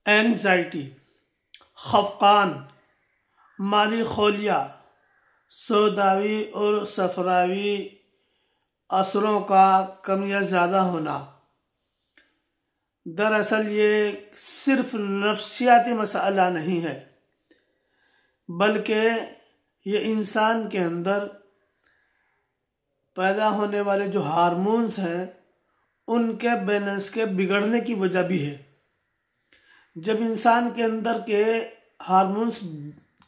Anxiety, खफकान, माली खोलिया, सौदावी और सफरावी असरों का कम या ज़्यादा होना। दरअसल ये सिर्फ नफ्सियाती मसला नहीं है, बल्कि ये इंसान के अंदर पैदा होने वाले जो हार्मोन्स हैं उनके बैलेंस के बिगड़ने की वजह भी है। जब इंसान के अंदर के हार्मोन्स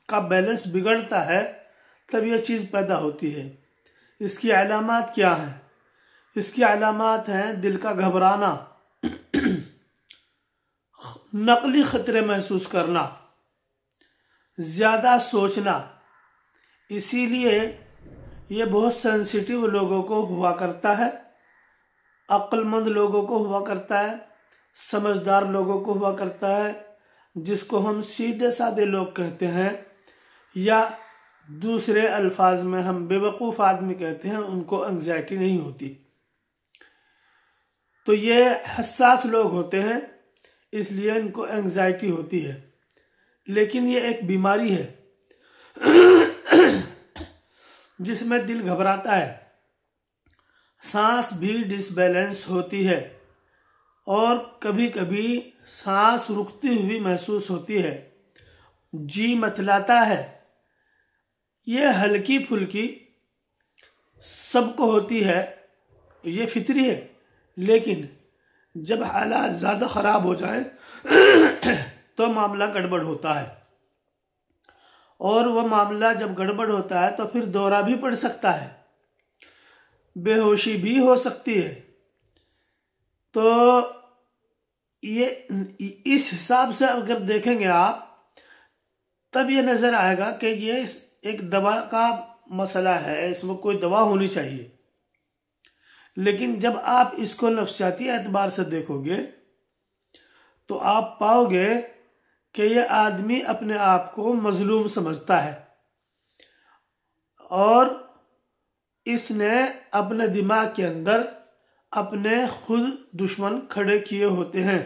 का बैलेंस बिगड़ता है तब यह चीज़ पैदा होती है। इसकी अलामात क्या हैं? इसकी अलामात हैं दिल का घबराना, नकली खतरे महसूस करना, ज़्यादा सोचना। इसीलिए ये बहुत सेंसिटिव लोगों को हुआ करता है, अक्लमंद लोगों को हुआ करता है, समझदार लोगों को हुआ करता है। जिसको हम सीधे साधे लोग कहते हैं या दूसरे अल्फाज में हम बेवकूफ़ आदमी कहते हैं, उनको एंग्जाइटी नहीं होती। तो ये हसास लोग होते हैं, इसलिए इनको एंग्जाइटी होती है। लेकिन ये एक बीमारी है जिसमें दिल घबराता है, सांस भी डिसबैलेंस होती है और कभी कभी सांस रुकती हुई महसूस होती है, जी मथलाता है। ये हल्की फुल्की सबको होती है, ये फितरी है। लेकिन जब हालात ज़्यादा ख़राब हो जाए तो मामला गड़बड़ होता है, और वह मामला जब गड़बड़ होता है तो फिर दौरा भी पड़ सकता है, बेहोशी भी हो सकती है। तो ये इस हिसाब से अगर देखेंगे आप तब ये नज़र आएगा कि ये एक दवा का मसला है, इसमें कोई दवा होनी चाहिए। लेकिन जब आप इसको नफ्सियाती एतबार से देखोगे तो आप पाओगे कि ये आदमी अपने आप को मजलूम समझता है और इसने अपने दिमाग के अंदर अपने खुद दुश्मन खड़े किए होते हैं।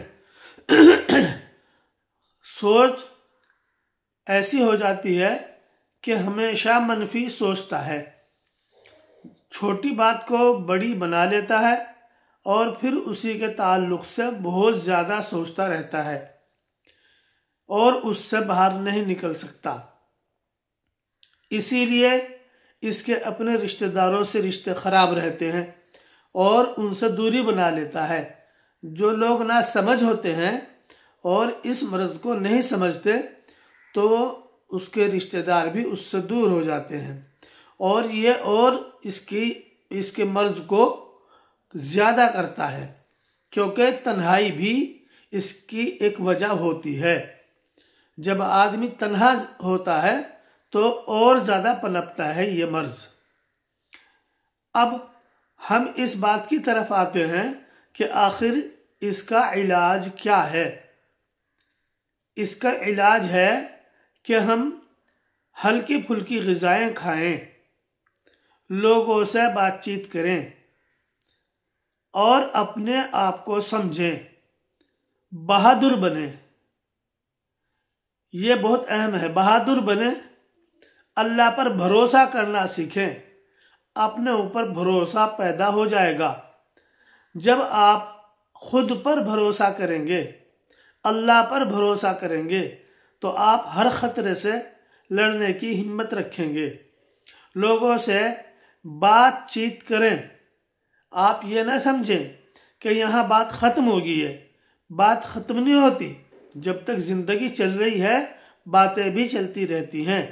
सोच ऐसी हो जाती है कि हमेशा मनफी सोचता है, छोटी बात को बड़ी बना लेता है और फिर उसी के ताल्लुक से बहुत ज़्यादा सोचता रहता है और उससे बाहर नहीं निकल सकता। इसीलिए इसके अपने रिश्तेदारों से रिश्ते खराब रहते हैं और उनसे दूरी बना लेता है। जो लोग ना समझ होते हैं और इस मर्ज को नहीं समझते तो उसके रिश्तेदार भी उससे दूर हो जाते हैं और ये और इसके मर्ज को ज़्यादा करता है, क्योंकि तन्हाई भी इसकी एक वजह होती है। जब आदमी तन्हा होता है तो और ज़्यादा पनपता है ये मर्ज। अब हम इस बात की तरफ आते हैं कि आखिर इसका इलाज क्या है। इसका इलाज है कि हम हल्की फुल्की ग़िज़ाएं खाएं, लोगों से बातचीत करें और अपने आप को समझें, बहादुर बने। ये बहुत अहम है, बहादुर बने, अल्लाह पर भरोसा करना सीखें, अपने ऊपर भरोसा पैदा हो जाएगा। जब आप खुद पर भरोसा करेंगे, अल्लाह पर भरोसा करेंगे, तो आप हर खतरे से लड़ने की हिम्मत रखेंगे। लोगों से बातचीत करें। आप ये ना समझें कि यहाँ बात ख़त्म हो गई है, बात ख़त्म नहीं होती। जब तक ज़िंदगी चल रही है बातें भी चलती रहती हैं।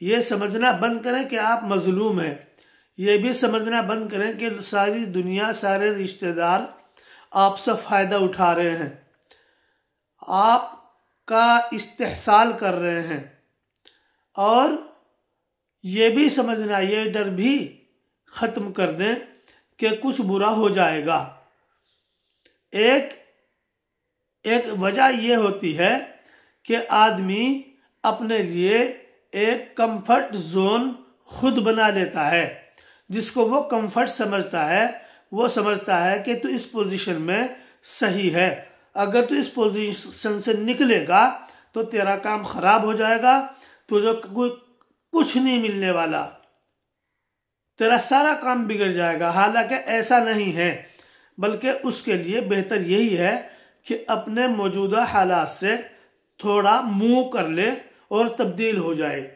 ये समझना बंद करें कि आप मजलूम हैं। ये भी समझना बंद करें कि सारी दुनिया, सारे रिश्तेदार आपसे फ़ायदा उठा रहे हैं, आपका इस्तेहसाल कर रहे हैं। और ये भी समझना, ये डर भी ख़त्म कर दें कि कुछ बुरा हो जाएगा। एक वजह ये होती है कि आदमी अपने लिए एक कंफर्ट जोन खुद बना लेता है, जिसको वो कंफर्ट समझता है। वो समझता है कि तू इस पोजीशन में सही है, अगर तू इस पोजीशन से निकलेगा तो तेरा काम खराब हो जाएगा, तुझे कुछ नहीं मिलने वाला, तेरा सारा काम बिगड़ जाएगा। हालांकि ऐसा नहीं है, बल्कि उसके लिए बेहतर यही है कि अपने मौजूदा हालात से थोड़ा मूव कर ले और तब्दील हो जाए।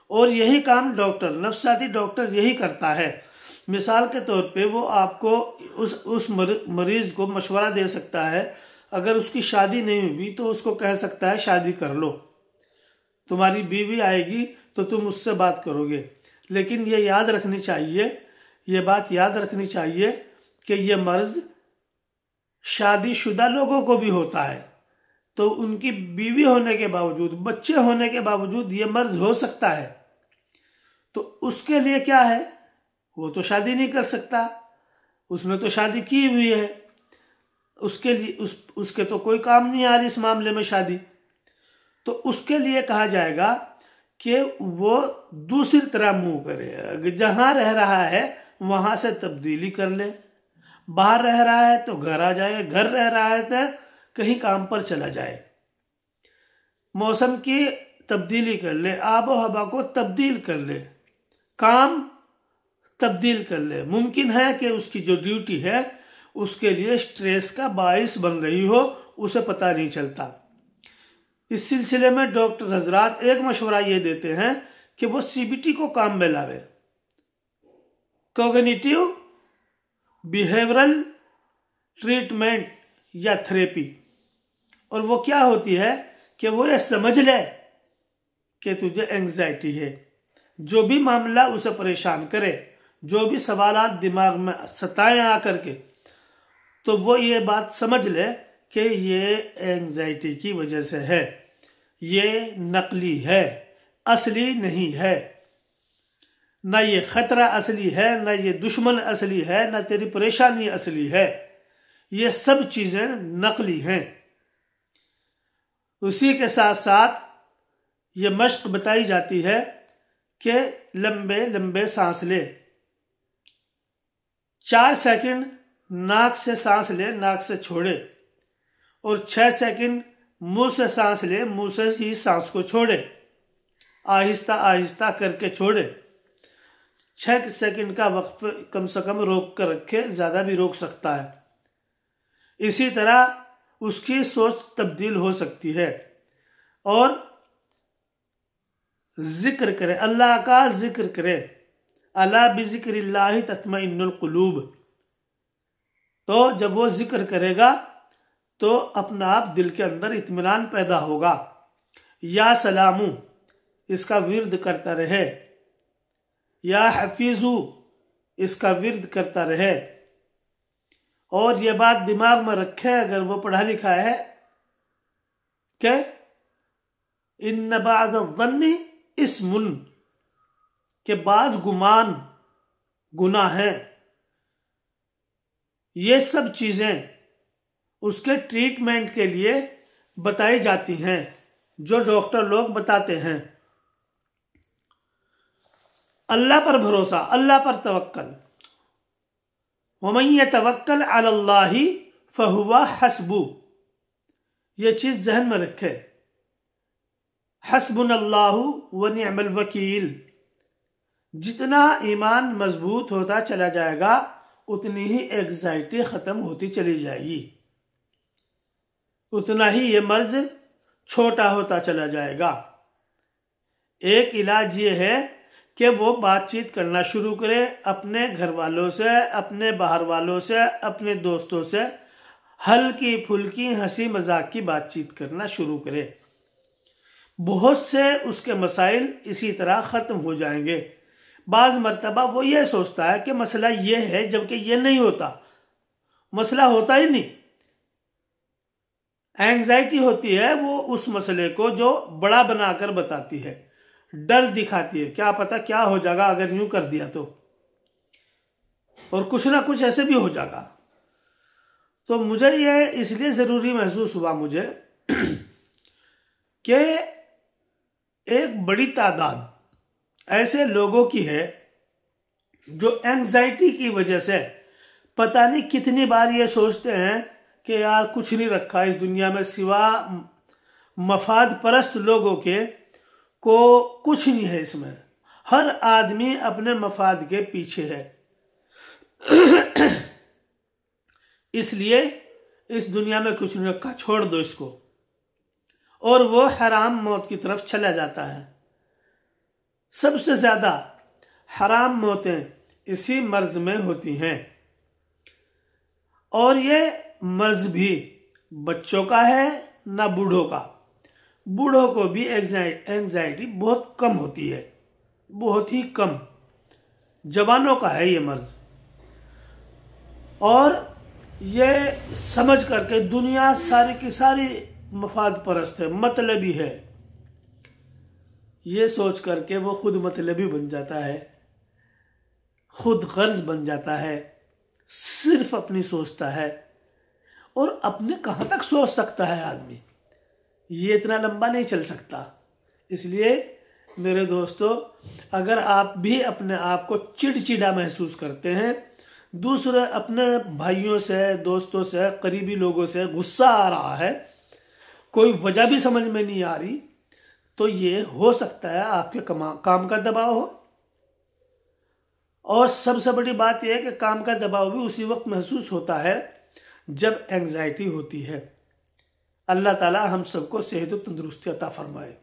और यही काम डॉक्टर, नफ्साती डॉक्टर यही करता है। मिसाल के तौर पे वो आपको उस मरीज को मशवरा दे सकता है, अगर उसकी शादी नहीं हुई तो उसको कह सकता है शादी कर लो, तुम्हारी बीवी आएगी तो तुम उससे बात करोगे। लेकिन ये याद रखनी चाहिए, ये बात याद रखनी चाहिए कि ये मर्ज शादीशुदा लोगों को भी होता है, तो उनकी बीवी होने के बावजूद, बच्चे होने के बावजूद ये मर्ज हो सकता है। तो उसके लिए क्या है, वो तो शादी नहीं कर सकता, उसने तो शादी की हुई है, उसके लिए उसके तो कोई काम नहीं आ रही इस मामले में शादी। तो उसके लिए कहा जाएगा कि वो दूसरी तरह मूव करे, जहां रह रहा है वहां से तब्दीली कर ले, बाहर रह रहा है तो घर आ जाए, घर रह रहा है तो कहीं काम पर चला जाए, मौसम की तब्दीली कर ले, आबो हवा को तब्दील कर ले, काम तब्दील कर ले। मुमकिन है कि उसकी जो ड्यूटी है उसके लिए स्ट्रेस का बाइस बन रही हो, उसे पता नहीं चलता। इस सिलसिले में डॉक्टर हजरात एक मशवरा ये देते हैं कि वो सीबीटी को काम में लावे, कॉग्निटिव बिहेवियरल ट्रीटमेंट या थेरेपी। और वो क्या होती है कि वो ये समझ ले कि तुझे एंजाइटी है, जो भी मामला उसे परेशान करे, जो भी सवालात दिमाग में सताए आकर के, तो वो ये बात समझ ले कि ये एंजाइटी की वजह से है, ये नकली है, असली नहीं है, ना ये खतरा असली है, ना ये दुश्मन असली है, ना तेरी परेशानी असली है, ये सब चीजें नकली हैं। उसी के साथ साथ ये मश्क बताई जाती है कि लंबे लंबे सांस ले, 4 सेकंड नाक से सांस ले, नाक से छोड़े, और 6 सेकंड मुंह से सांस ले, मुंह से ही सांस को छोड़े, आहिस्ता आहिस्ता करके छोड़े। 6 सेकंड का वक्त कम से कम रोक कर रखे, ज्यादा भी रोक सकता है। इसी तरह उसकी सोच तब्दील हो सकती है। और जिक्र करे, अल्लाह का जिक्र करे, अला बिज़िक्रिल्लाहि तत्मइन्नुल कुलूब। तो जब वो जिक्र करेगा तो अपना आप दिल के अंदर इत्मीनान पैदा होगा। या सलामू, इसका विर्द करता रहे, या हफीजू, इसका विर्द करता रहे। और ये बात दिमाग में रखे, अगर वो पढ़ा लिखा है, कि इन्न बाज़ ज़न्नी इस्मुन, के बाज गुमान गुनाह है। ये सब चीजें उसके ट्रीटमेंट के लिए बताई जाती हैं, जो डॉक्टर लोग बताते हैं। अल्लाह पर भरोसा, अल्लाह पर तवक्कल, वमन यतवक्कल अलल्लाहि फहुवा हस्बु, ये चीज जहन में रखे। हस्बुनल्लाहु व निअमल वकील। जितना ईमान मजबूत होता चला जाएगा उतनी ही एंजाइटी खत्म होती चली जाएगी, उतना ही ये मर्ज छोटा होता चला जाएगा। एक इलाज ये है कि वो बातचीत करना शुरू करे अपने घर वालों से, अपने बाहर वालों से, अपने दोस्तों से, हल्की फुल्की हंसी मजाक की बातचीत करना शुरू करे। बहुत से उसके मसाइल इसी तरह खत्म हो जाएंगे। बाज मर्तबा वो ये सोचता है कि मसला ये है, जबकि ये नहीं होता, मसला होता ही नहीं। एंजाइटी होती है वो उस मसले को जो बड़ा बनाकर बताती है, डर दिखाती है, क्या पता क्या हो जाएगा अगर यूं कर दिया तो, और कुछ ना कुछ ऐसे भी हो जाएगा। तो मुझे ये इसलिए जरूरी महसूस हुआ मुझे कि एक बड़ी तादाद ऐसे लोगों की है जो एंजाइटी की वजह से पता नहीं कितनी बार ये सोचते हैं कि यार कुछ नहीं रखा इस दुनिया में सिवा मफाद परस्त लोगों के, को कुछ नहीं है इसमें। हर आदमी अपने मफाद के पीछे है। इसलिए इस दुनिया में कुछ नहीं रखा, छोड़ दो इसको। और वो हराम मौत की तरफ चला जाता है। सबसे ज्यादा हराम मौतें इसी मर्ज में होती हैं। और ये मर्ज भी बच्चों का है ना बूढ़ों का। बूढ़ों को भी एंजाइटी बहुत कम होती है, बहुत ही कम। जवानों का है ये मर्ज। और ये समझ करके दुनिया सारी की सारी मफाद परस्त है, मतलबी है। ये सोच करके वो खुद मतलबी बन जाता है, खुद गर्ज बन जाता है, सिर्फ अपनी सोचता है। और अपने कहां तक सोच सकता है आदमी, ये इतना लंबा नहीं चल सकता। इसलिए मेरे दोस्तों, अगर आप भी अपने आप को चिड़चिड़ा महसूस करते हैं, दूसरे अपने भाइयों से, दोस्तों से, करीबी लोगों से गुस्सा आ रहा है, कोई वजह भी समझ में नहीं आ रही, तो ये हो सकता है आपके काम का दबाव हो। और सबसे बड़ी बात यह है कि काम का दबाव भी उसी वक्त महसूस होता है जब एंजाइटी होती है। अल्लाह ताला हम सबको सेहत और तंदुरुस्ती अता फरमाए।